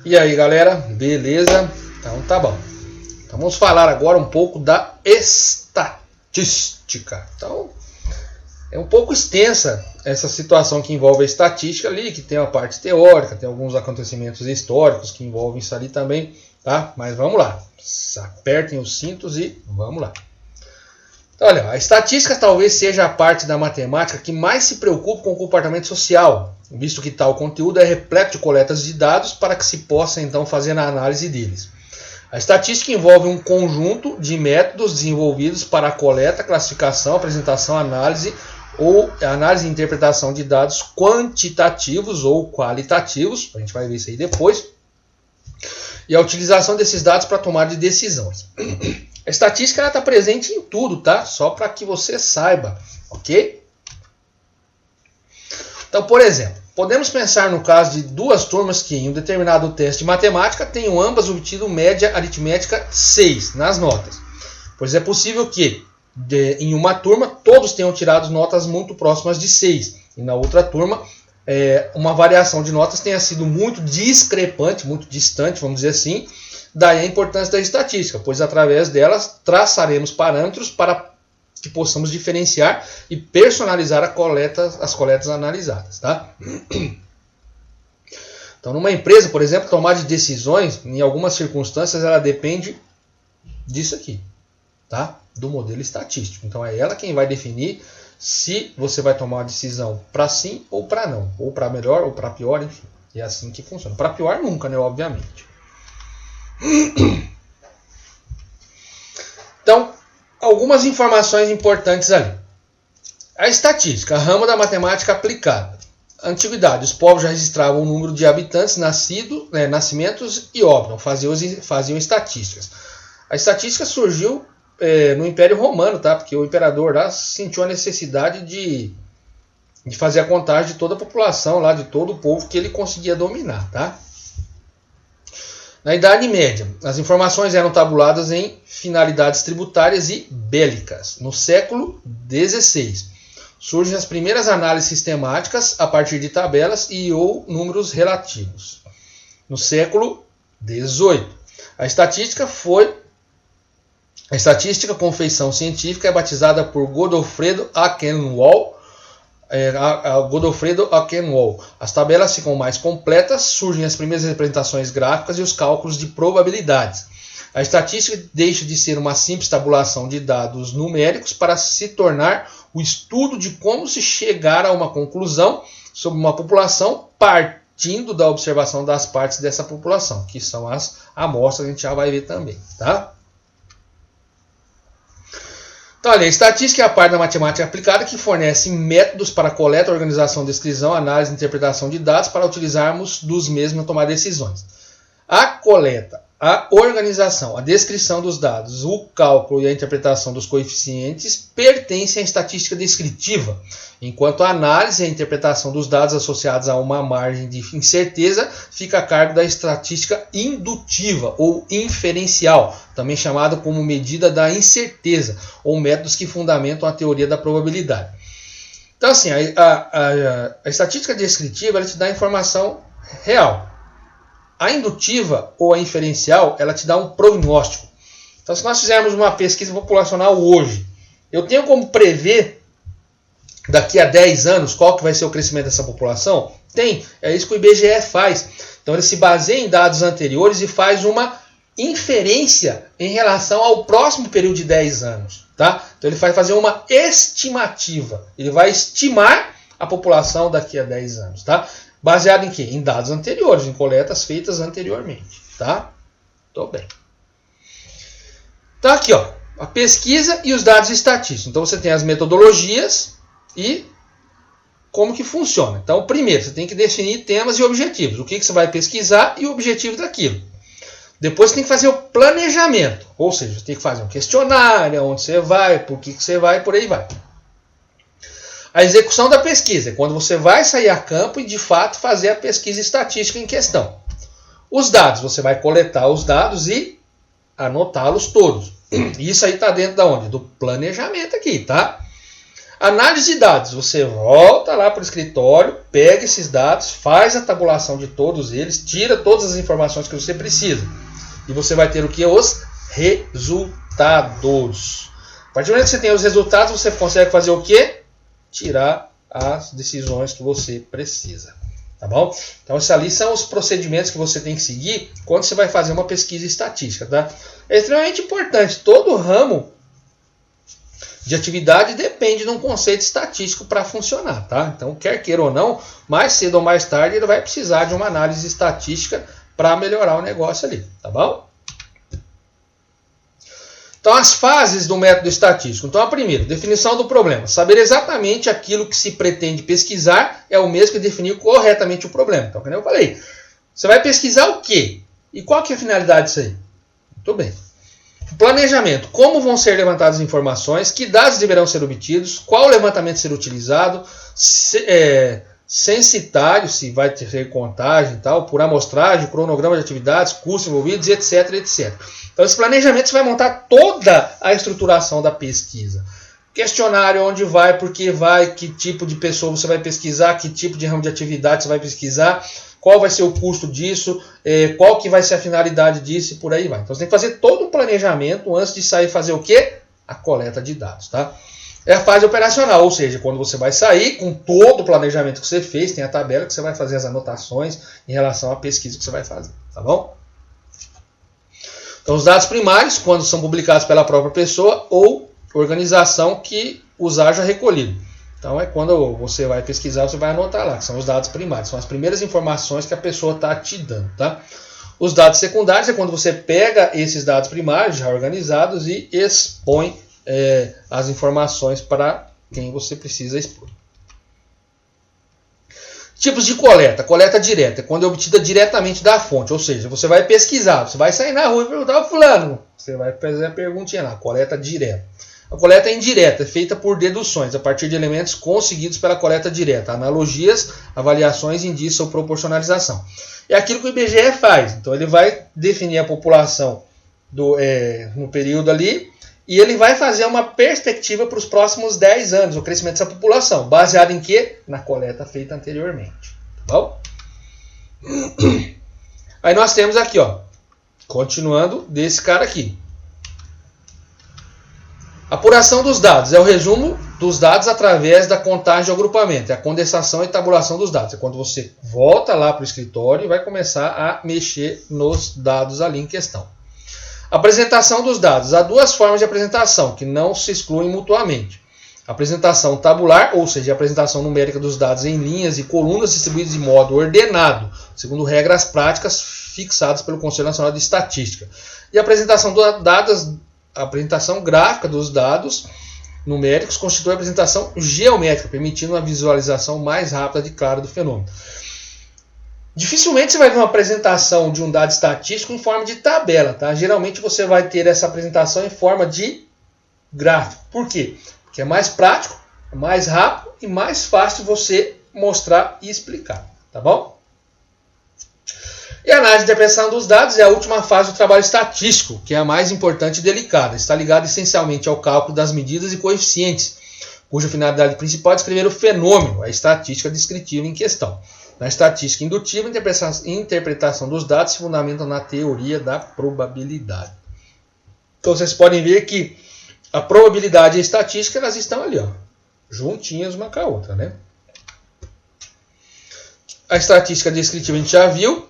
E aí, galera, beleza? Então tá bom. Então vamos falar agora um pouco da estatística. Então é um pouco extensa essa situação que envolve a estatística ali, que tem a parte teórica, tem alguns acontecimentos históricos que envolvem isso ali também, tá? Mas vamos lá. Apertem os cintos e vamos lá. Então, olha, a estatística talvez seja a parte da matemática que mais se preocupa com o comportamento social, visto que tal conteúdo é repleto de coletas de dados para que se possa então fazer a análise deles. A estatística envolve um conjunto de métodos desenvolvidos para a coleta, classificação, apresentação, análise e interpretação de dados quantitativos ou qualitativos, a gente vai ver isso aí depois, e a utilização desses dados para tomar de decisões. A estatística está presente em tudo, tá? Só para que você saiba, ok? Então, por exemplo, podemos pensar no caso de duas turmas que em um determinado teste de matemática tenham ambas obtido média aritmética 6 nas notas. Pois é possível que em uma turma todos tenham tirado notas muito próximas de 6 e na outra turma uma variação de notas tenha sido muito discrepante, muito distante, vamos dizer assim. Daí a importância da estatística, pois através delas traçaremos parâmetros para que possamos diferenciar e personalizar as coletas analisadas. Tá? Então, numa empresa, por exemplo, tomar de decisões, em algumas circunstâncias, ela depende disso aqui, tá? Do modelo estatístico. Então, é ela quem vai definir se você vai tomar uma decisão para sim ou para não, ou para melhor ou para pior, enfim. É assim que funciona. Para pior nunca, né? Obviamente. Então, algumas informações importantes ali. A estatística, a rama da matemática aplicada. Antiguidade, os povos já registravam o número de habitantes, nascimentos e óbitos, faziam estatísticas. A estatística surgiu no Império Romano, tá? Porque o imperador lá sentiu a necessidade de fazer a contagem de toda a população, lá, de todo o povo que ele conseguia dominar, tá? Na Idade Média, as informações eram tabuladas em finalidades tributárias e bélicas. No século XVI, surgem as primeiras análises sistemáticas a partir de tabelas ou números relativos. No século XVIII, a estatística com feição científica é batizada por Godofredo Achenwald. As tabelas ficam mais completas, surgem as primeiras representações gráficas e os cálculos de probabilidades. A estatística deixa de ser uma simples tabulação de dados numéricos para se tornar o estudo de como se chegar a uma conclusão sobre uma população partindo da observação das partes dessa população, que são as amostras, a gente já vai ver também, tá? Então, olha, a estatística é a parte da matemática aplicada que fornece métodos para coleta, organização, descrição, análise e interpretação de dados para utilizarmos dos mesmos na tomar decisões. A coleta, a organização, a descrição dos dados, o cálculo e a interpretação dos coeficientes pertencem à estatística descritiva, enquanto a análise e a interpretação dos dados associados a uma margem de incerteza fica a cargo da estatística indutiva ou inferencial, também chamada como medida da incerteza, ou métodos que fundamentam a teoria da probabilidade. Então, assim, a estatística descritiva ela te dá informação real. A indutiva ou a inferencial, ela te dá um prognóstico. Então, se nós fizermos uma pesquisa populacional hoje, eu tenho como prever daqui a 10 anos qual que vai ser o crescimento dessa população? Tem, é isso que o IBGE faz. Então, ele se baseia em dados anteriores e faz uma inferência em relação ao próximo período de 10 anos. Tá? Então, ele vai fazer uma estimativa. Ele vai estimar a população daqui a 10 anos. Tá? Baseado em quê? Em dados anteriores, em coletas feitas anteriormente, tá? Tô bem. Então aqui, ó, a pesquisa e os dados estatísticos. Então você tem as metodologias e como que funciona. Então, primeiro, você tem que definir temas e objetivos. O que você vai pesquisar e o objetivo daquilo. Depois você tem que fazer o planejamento. Ou seja, você tem que fazer um questionário, onde você vai, por que você vai, por aí vai. A execução da pesquisa é quando você vai sair a campo e, de fato, fazer a pesquisa estatística em questão. Os dados, você vai coletar os dados e anotá-los todos. Isso aí está dentro da onde? Do planejamento aqui, tá? Análise de dados. Você volta lá para o escritório, pega esses dados, faz a tabulação de todos eles, tira todas as informações que você precisa. E você vai ter o que? Os resultados. A partir do momento que você tem os resultados, você consegue fazer o quê? Tirar as decisões que você precisa. Tá bom? Então, esses ali são os procedimentos que você tem que seguir quando você vai fazer uma pesquisa estatística. Tá? É extremamente importante. Todo ramo de atividade depende de um conceito estatístico para funcionar. Tá? Então, quer queira ou não, mais cedo ou mais tarde, ele vai precisar de uma análise estatística para melhorar o negócio ali. Tá bom? Então, as fases do método estatístico. Então, a primeira, definição do problema. Saber exatamente aquilo que se pretende pesquisar é o mesmo que definir corretamente o problema. Então, como eu falei, você vai pesquisar o quê? E qual que é a finalidade disso aí? Muito bem. Planejamento. Como vão ser levantadas as informações? Que dados deverão ser obtidos? Qual levantamento será utilizado? Censitário, se vai ter contagem e tal, por amostragem, cronograma de atividades, custos envolvidos, etc, etc. Então, esse planejamento você vai montar toda a estruturação da pesquisa. Questionário, onde vai, por que vai, que tipo de pessoa você vai pesquisar, que tipo de ramo de atividade você vai pesquisar, qual vai ser o custo disso, qual que vai ser a finalidade disso e por aí vai. Então, você tem que fazer todo o planejamento antes de sair fazer o quê? A coleta de dados, tá? É a fase operacional, ou seja, quando você vai sair com todo o planejamento que você fez, tem a tabela que você vai fazer as anotações em relação à pesquisa que você vai fazer, tá bom? Então, os dados primários, quando são publicados pela própria pessoa ou organização que os haja recolhido. Então, é quando você vai pesquisar, você vai anotar lá, que são os dados primários, são as primeiras informações que a pessoa está te dando, tá? Os dados secundários é quando você pega esses dados primários já organizados e expõe as informações para quem você precisa expor. Tipos de coleta. Coleta direta, quando é obtida diretamente da fonte, ou seja, você vai pesquisar, você vai sair na rua e perguntar ao fulano, você vai fazer a perguntinha lá, coleta direta. A coleta indireta é feita por deduções, a partir de elementos conseguidos pela coleta direta, analogias, avaliações, indícios ou proporcionalização. É aquilo que o IBGE faz, então ele vai definir a população no período ali, e ele vai fazer uma perspectiva para os próximos 10 anos, o crescimento dessa população. Baseado em quê? Na coleta feita anteriormente. Tá bom? Aí nós temos aqui, ó, continuando desse cara aqui. Apuração dos dados. É o resumo dos dados através da contagem ou agrupamento. É a condensação e tabulação dos dados. É quando você volta lá para o escritório e vai começar a mexer nos dados ali em questão. Apresentação dos dados. Há duas formas de apresentação que não se excluem mutuamente. Apresentação tabular, ou seja, a apresentação numérica dos dados em linhas e colunas distribuídos de modo ordenado, segundo regras práticas fixadas pelo Conselho Nacional de Estatística. E a apresentação a apresentação gráfica dos dados numéricos constitui a apresentação geométrica, permitindo uma visualização mais rápida e clara do fenômeno. Dificilmente você vai ver uma apresentação de um dado estatístico em forma de tabela, tá? Geralmente você vai ter essa apresentação em forma de gráfico. Por quê? Porque é mais prático, é mais rápido e mais fácil você mostrar e explicar, tá bom? E a análise de interpretação dos dados é a última fase do trabalho estatístico, que é a mais importante e delicada. Está ligada essencialmente ao cálculo das medidas e coeficientes, cuja finalidade principal é descrever o fenômeno, a estatística descritiva em questão. Na estatística indutiva, a interpretação dos dados se fundamenta na teoria da probabilidade. Então vocês podem ver que a probabilidade e a estatística elas estão ali, ó, juntinhas uma com a outra, né? A estatística descritiva a gente já viu.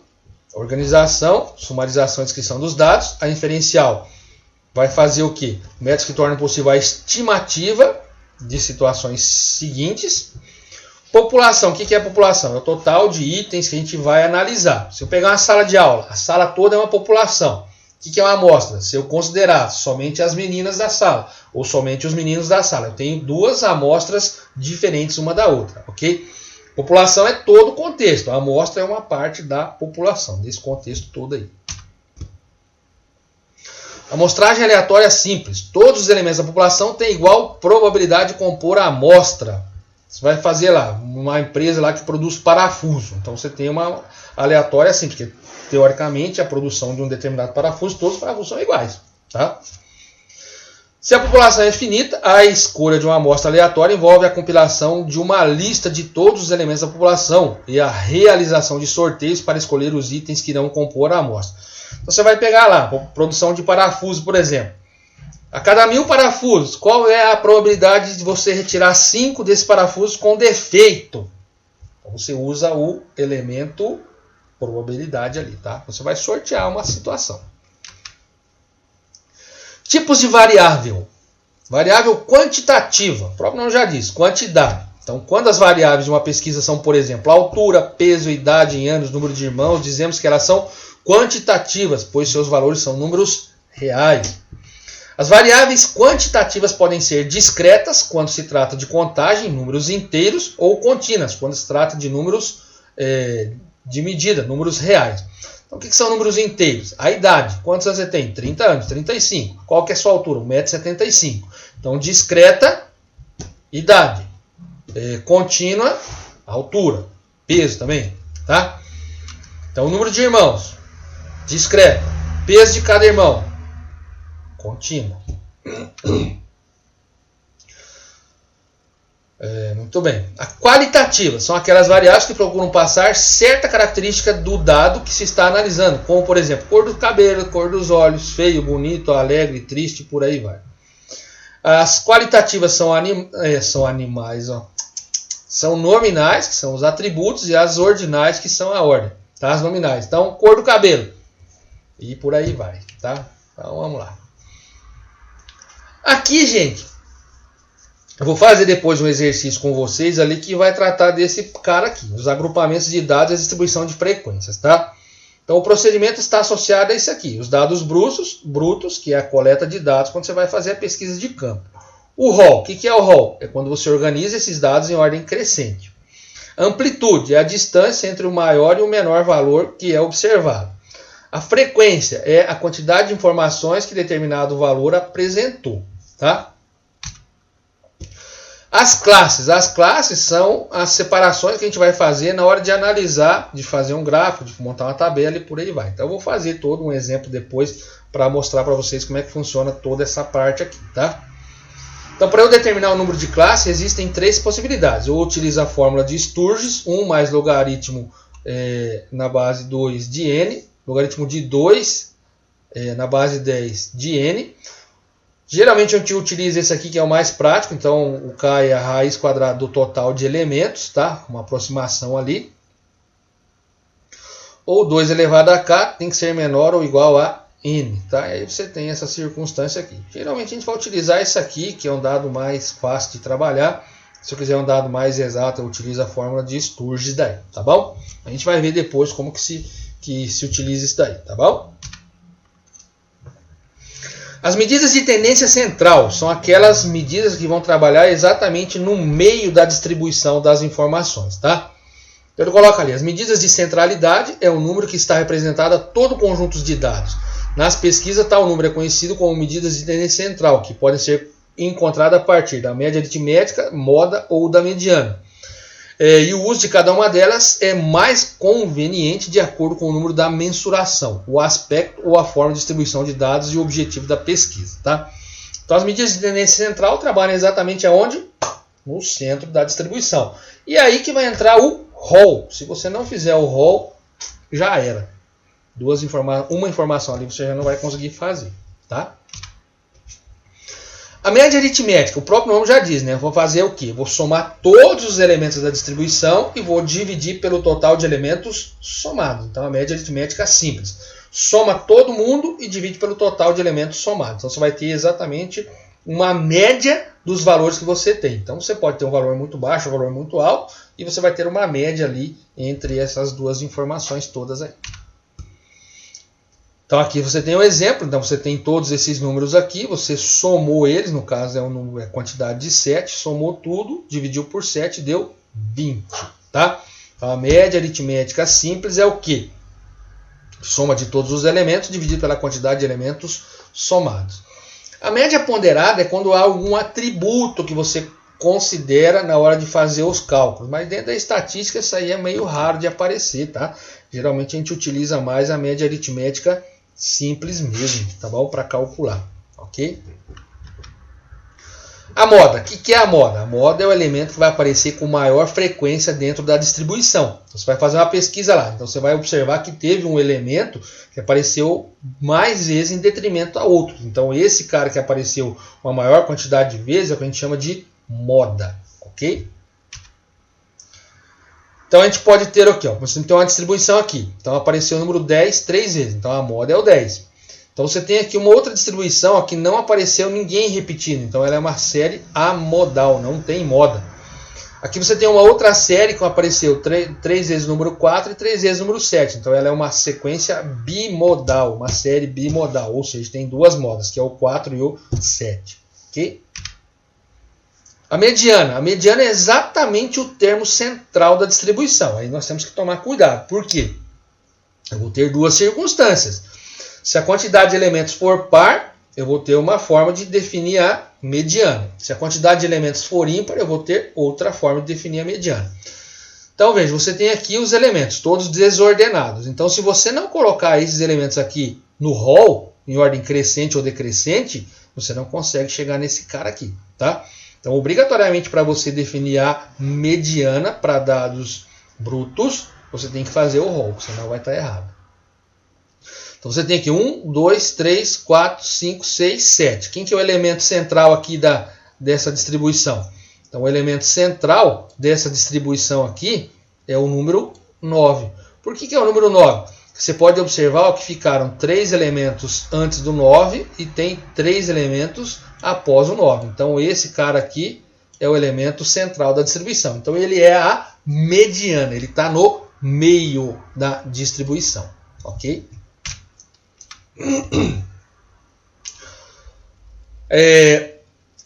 Organização, sumarização e descrição dos dados. A inferencial vai fazer o quê? Métodos que tornam possível a estimativa de situações seguintes. População, o que é a população? É o total de itens que a gente vai analisar. Se eu pegar uma sala de aula, a sala toda é uma população. O que é uma amostra? Se eu considerar somente as meninas da sala ou somente os meninos da sala. Eu tenho duas amostras diferentes uma da outra, ok? População é todo o contexto. A amostra é uma parte da população, desse contexto todo aí. Amostragem aleatória simples. Todos os elementos da população têm igual probabilidade de compor a amostra. Você vai fazer lá, uma empresa lá que produz parafuso. Então você tem uma aleatória assim, porque teoricamente a produção de um determinado parafuso, todos os parafusos são iguais. Tá? Se a população é finita, a escolha de uma amostra aleatória envolve a compilação de uma lista de todos os elementos da população e a realização de sorteios para escolher os itens que irão compor a amostra. Então você vai pegar lá, produção de parafuso, por exemplo. A cada 1000 parafusos, qual é a probabilidade de você retirar 5 desses parafusos com defeito? Então você usa o elemento probabilidade ali, tá? Você vai sortear uma situação. Tipos de variável. Variável quantitativa, o próprio nome já diz, quantidade. Então, quando as variáveis de uma pesquisa são, por exemplo, altura, peso, idade em anos, número de irmãos, dizemos que elas são quantitativas, pois seus valores são números reais. As variáveis quantitativas podem ser discretas, quando se trata de contagem, números inteiros, ou contínuas, quando se trata de números de medida, números reais. Então, o que são números inteiros? A idade. Quantos anos você tem? 30 anos, 35. Qual que é a sua altura? 1,75 m. Então, discreta, idade. Contínua, altura. Peso também, tá? Então, o número de irmãos, discreta. Peso de cada irmão, contínua. Muito bem. A qualitativa são aquelas variáveis que procuram passar certa característica do dado que se está analisando, como, por exemplo, cor do cabelo, cor dos olhos, feio, bonito, alegre, triste, por aí vai. As qualitativas são animais, ó. São nominais, que são os atributos, e as ordinais, que são a ordem, tá? As nominais. Então, cor do cabelo. E por aí vai, tá? Então, vamos lá. Aqui, gente, eu vou fazer depois um exercício com vocês ali que vai tratar desse cara aqui, os agrupamentos de dados e a distribuição de frequências, tá? Então, o procedimento está associado a isso aqui, os dados brutos, que é a coleta de dados quando você vai fazer a pesquisa de campo. O rol, o que é o rol? É quando você organiza esses dados em ordem crescente. Amplitude é a distância entre o maior e o menor valor que é observado. A frequência é a quantidade de informações que determinado valor apresentou, tá? As classes são as separações que a gente vai fazer na hora de analisar, de fazer um gráfico, de montar uma tabela e por aí vai. Então eu vou fazer todo um exemplo depois para mostrar para vocês como é que funciona toda essa parte aqui, tá? Então, para eu determinar o número de classe, existem 3 possibilidades. Eu utilizo a fórmula de Sturges, 1 mais logaritmo na base 2 de n, logaritmo de 2 na base 10 de n. Geralmente a gente utiliza esse aqui que é o mais prático, então o k é a raiz quadrada do total de elementos, tá? Uma aproximação ali. Ou 2 elevado a k tem que ser menor ou igual a n, tá? E aí você tem essa circunstância aqui. Geralmente a gente vai utilizar esse aqui, que é um dado mais fácil de trabalhar. Se eu quiser um dado mais exato, eu utilizo a fórmula de Sturges daí, tá bom? A gente vai ver depois como que se utiliza isso daí, tá bom? As medidas de tendência central são aquelas medidas que vão trabalhar exatamente no meio da distribuição das informações, tá? Então ele coloca ali, as medidas de centralidade é o número que está representado a todo conjunto de dados. Nas pesquisas, tal número é conhecido como medidas de tendência central, que podem ser encontradas a partir da média aritmética, moda ou da mediana. E o uso de cada uma delas é mais conveniente de acordo com o número da mensuração, o aspecto ou a forma de distribuição de dados e o objetivo da pesquisa, tá? Então as medidas de tendência central trabalham exatamente aonde? No centro da distribuição. E aí que vai entrar o rol. Se você não fizer o rol, já era. Uma informação ali você já não vai conseguir fazer, tá? A média aritmética, o próprio nome já diz, né? Eu vou fazer o quê? Vou somar todos os elementos da distribuição e vou dividir pelo total de elementos somados. Então a média aritmética é simples. Soma todo mundo e divide pelo total de elementos somados. Então você vai ter exatamente uma média dos valores que você tem. Então você pode ter um valor muito baixo, um valor muito alto, e você vai ter uma média ali entre essas duas informações todas aí. Então aqui você tem um exemplo, então você tem todos esses números aqui, você somou eles, no caso é a quantidade de 7, somou tudo, dividiu por 7, deu 20. Tá? Então a média aritmética simples é o quê? Soma de todos os elementos dividido pela quantidade de elementos somados. A média ponderada é quando há algum atributo que você considera na hora de fazer os cálculos, mas dentro da estatística isso aí é meio raro de aparecer, tá? Geralmente a gente utiliza mais a média aritmética simples mesmo, tá bom? Para calcular, ok? A moda. O que é a moda? A moda é o elemento que vai aparecer com maior frequência dentro da distribuição. Então, você vai fazer uma pesquisa lá. Então você vai observar que teve um elemento que apareceu mais vezes em detrimento a outros. Então esse cara que apareceu uma maior quantidade de vezes é o que a gente chama de moda. Ok? Então a gente pode ter aqui, ó, você tem uma distribuição aqui. Então apareceu o número 10 3 vezes. Então a moda é o 10. Então você tem aqui uma outra distribuição ó, que não apareceu ninguém repetindo. Então ela é uma série amodal, não tem moda. Aqui você tem uma outra série que apareceu 3 vezes o número 4 e 3 vezes o número 7. Então ela é uma sequência bimodal, uma série bimodal. Ou seja, tem duas modas, que é o 4 e o 7. Ok? A mediana. A mediana é exatamente o termo central da distribuição. Aí nós temos que tomar cuidado. Por quê? Eu vou ter duas circunstâncias. Se a quantidade de elementos for par, eu vou ter uma forma de definir a mediana. Se a quantidade de elementos for ímpar, eu vou ter outra forma de definir a mediana. Então veja, você tem aqui os elementos, todos desordenados. Então se você não colocar esses elementos aqui no rol, em ordem crescente ou decrescente, você não consegue chegar nesse cara aqui. Tá? Então obrigatoriamente para você definir a mediana para dados brutos, você tem que fazer o rol, senão vai estar errado. Então você tem aqui 1, 2, 3, 4, 5, 6, 7. Quem que é o elemento central aqui dessa distribuição? Então o elemento central dessa distribuição aqui é o número 9. Por que é o número 9? Você pode observar que ficaram 3 elementos antes do 9 e tem 3 elementos após o 9. Então esse cara aqui é o elemento central da distribuição. Então ele é a mediana, ele está no meio da distribuição. Ok?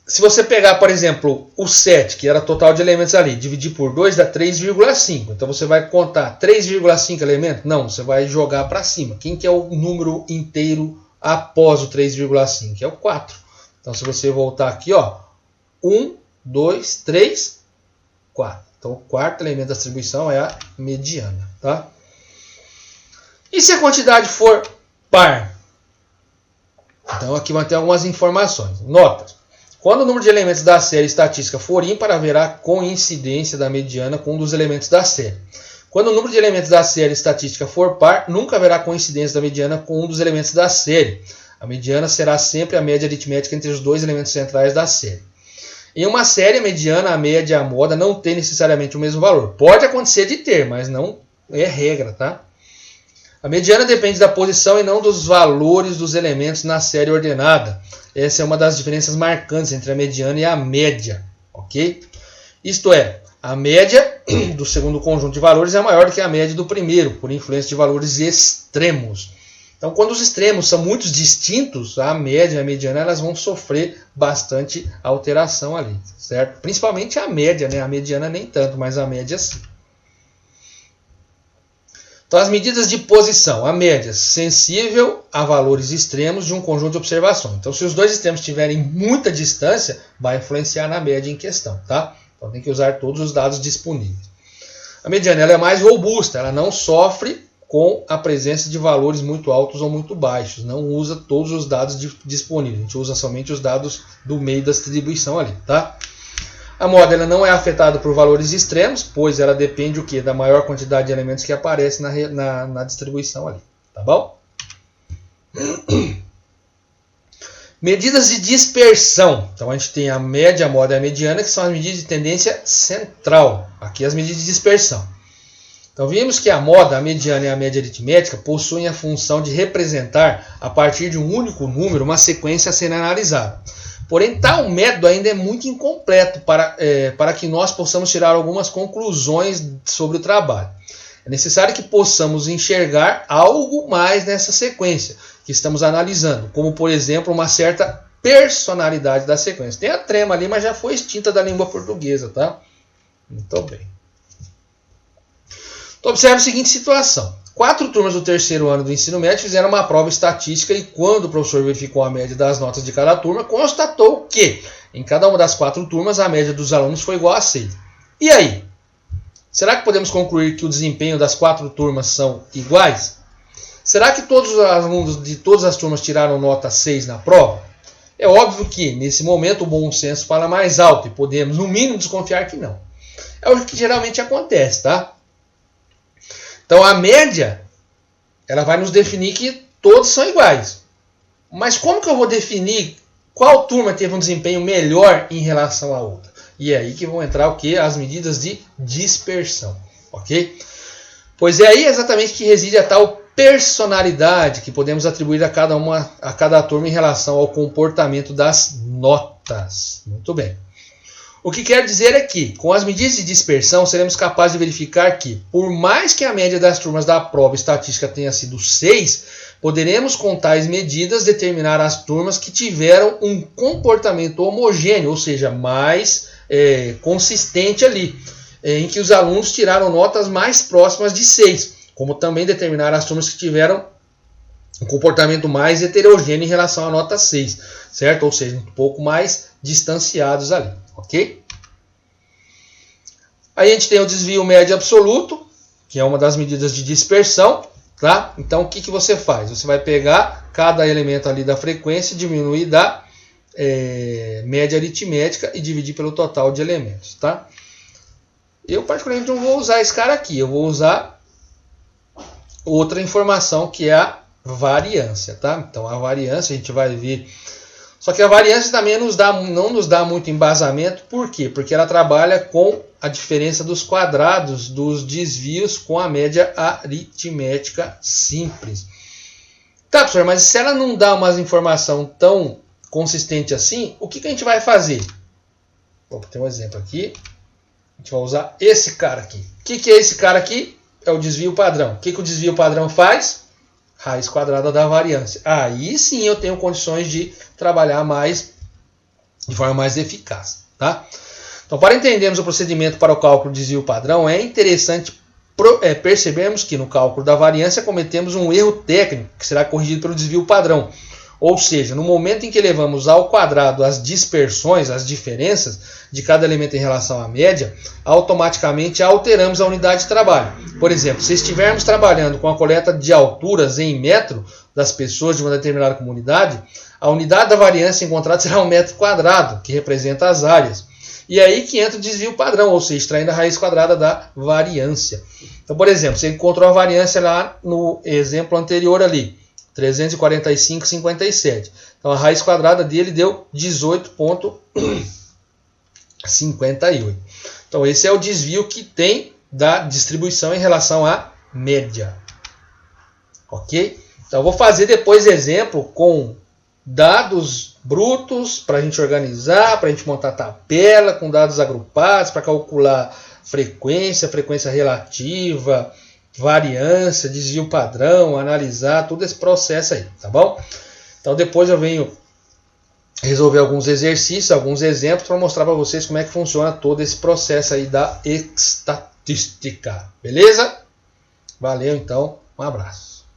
Se você pegar, por exemplo, o 7, que era o total de elementos ali, dividir por 2 dá 3,5. Então você vai contar 3,5 elementos? Não, você vai jogar para cima. Quem que é o número inteiro após o 3,5? É o 4. Então se você voltar aqui, ó, 1, 2, 3, 4. Então o quarto elemento da distribuição é a mediana. Tá? E se a quantidade for par? Então aqui vai ter algumas informações. Notas. Quando o número de elementos da série estatística for ímpar, haverá coincidência da mediana com um dos elementos da série. Quando o número de elementos da série estatística for par, nunca haverá coincidência da mediana com um dos elementos da série. A mediana será sempre a média aritmética entre os dois elementos centrais da série. Em uma série, a mediana, a média e a moda não tem necessariamente o mesmo valor. Pode acontecer de ter, mas não é regra, tá? A mediana depende da posição e não dos valores dos elementos na série ordenada. Essa é uma das diferenças marcantes entre a mediana e a média. Ok? Isto é, a média do segundo conjunto de valores é maior do que a média do primeiro, por influência de valores extremos. Então, quando os extremos são muito distintos, a média e a mediana elas vão sofrer bastante alteração ali, certo? Principalmente a média, né? A mediana nem tanto, mas a média sim. Então, as medidas de posição. A média sensível a valores extremos de um conjunto de observações. Então, se os dois extremos tiverem muita distância, vai influenciar na média em questão. Tá? Então, tem que usar todos os dados disponíveis. A mediana ela é mais robusta, ela não sofre com a presença de valores muito altos ou muito baixos. Não usa todos os dados disponíveis, a gente usa somente os dados do meio da distribuição ali. Tá? A moda ela não é afetada por valores extremos, pois ela depende o quê? Da maior quantidade de elementos que aparece na distribuição ali. Tá bom? Medidas de dispersão. Então a gente tem a média, a moda e a mediana, que são as medidas de tendência central. Aqui as medidas de dispersão. Então vimos que a moda, a mediana e a média aritmética possuem a função de representar, a partir de um único número, uma sequência a ser analisada. Porém, tal método ainda é muito incompleto para que nós possamos tirar algumas conclusões sobre o trabalho. É necessário que possamos enxergar algo mais nessa sequência que estamos analisando, como, por exemplo, uma certa personalidade da sequência. Tem a trema ali, mas já foi extinta da língua portuguesa, tá? Muito bem. Então, observe a seguinte situação. 4 turmas do terceiro ano do ensino médio fizeram uma prova estatística e quando o professor verificou a média das notas de cada turma, constatou que em cada uma das 4 turmas a média dos alunos foi igual a 6. E aí? Será que podemos concluir que o desempenho das 4 turmas são iguais? Será que todos os alunos de todas as turmas tiraram nota 6 na prova? É óbvio que, nesse momento, o bom senso fala mais alto e podemos, no mínimo, desconfiar que não. É o que geralmente acontece, tá? Então, a média, ela vai nos definir que todos são iguais. Mas como que eu vou definir qual turma teve um desempenho melhor em relação à outra? E é aí que vão entrar o quê? As medidas de dispersão, ok? Pois é aí exatamente que reside a tal personalidade que podemos atribuir a cada turma em relação ao comportamento das notas. Muito bem. O que quer dizer é que, com as medidas de dispersão, seremos capazes de verificar que, por mais que a média das turmas da prova estatística tenha sido 6, poderemos com tais medidas determinar as turmas que tiveram um comportamento homogêneo, ou seja, mais consistente ali, em que os alunos tiraram notas mais próximas de 6, como também determinar as turmas que tiveram um comportamento mais heterogêneo em relação à nota 6, certo? Ou seja, um pouco mais distanciados ali, ok? Aí a gente tem o desvio médio absoluto, que é uma das medidas de dispersão, tá? Então o que você faz? Você vai pegar cada elemento ali da frequência e diminuir da média aritmética e dividir pelo total de elementos, tá? Eu particularmente não vou usar esse cara aqui, eu vou usar outra informação que é a variância, tá? Então a variância a gente vai ver, só que a variância também não nos dá muito embasamento, por quê? Porque ela trabalha com a diferença dos quadrados dos desvios com a média aritmética simples. Tá, professor, mas se ela não dá uma informação tão consistente assim, o que a gente vai fazer? Vou ter um exemplo aqui. A gente vai usar esse cara aqui. O que é esse cara aqui? É o desvio padrão. O que o desvio padrão faz? Raiz quadrada da variância. Aí sim eu tenho condições de trabalhar de forma mais eficaz, tá? Então, para entendermos o procedimento para o cálculo do desvio padrão, é interessante percebermos que no cálculo da variância cometemos um erro técnico, que será corrigido pelo desvio padrão. Ou seja, no momento em que levamos ao quadrado as dispersões, as diferenças de cada elemento em relação à média, automaticamente alteramos a unidade de trabalho. Por exemplo, se estivermos trabalhando com a coleta de alturas em metro das pessoas de uma determinada comunidade, a unidade da variância encontrada será um metro quadrado, que representa as áreas. E aí que entra o desvio padrão, ou seja, extraindo a raiz quadrada da variância. Então, por exemplo, você encontrou a variância lá no exemplo anterior ali, 345,57. Então, a raiz quadrada dele deu 18,58. Então, esse é o desvio que tem da distribuição em relação à média. Ok? Então, eu vou fazer depois exemplo com dados brutos para a gente organizar, para a gente montar tabela com dados agrupados, para calcular frequência relativa, variância, desvio padrão, analisar, todo esse processo aí, tá bom? Então depois eu venho resolver alguns exercícios, alguns exemplos para mostrar para vocês como é que funciona todo esse processo aí da estatística, beleza? Valeu então, um abraço.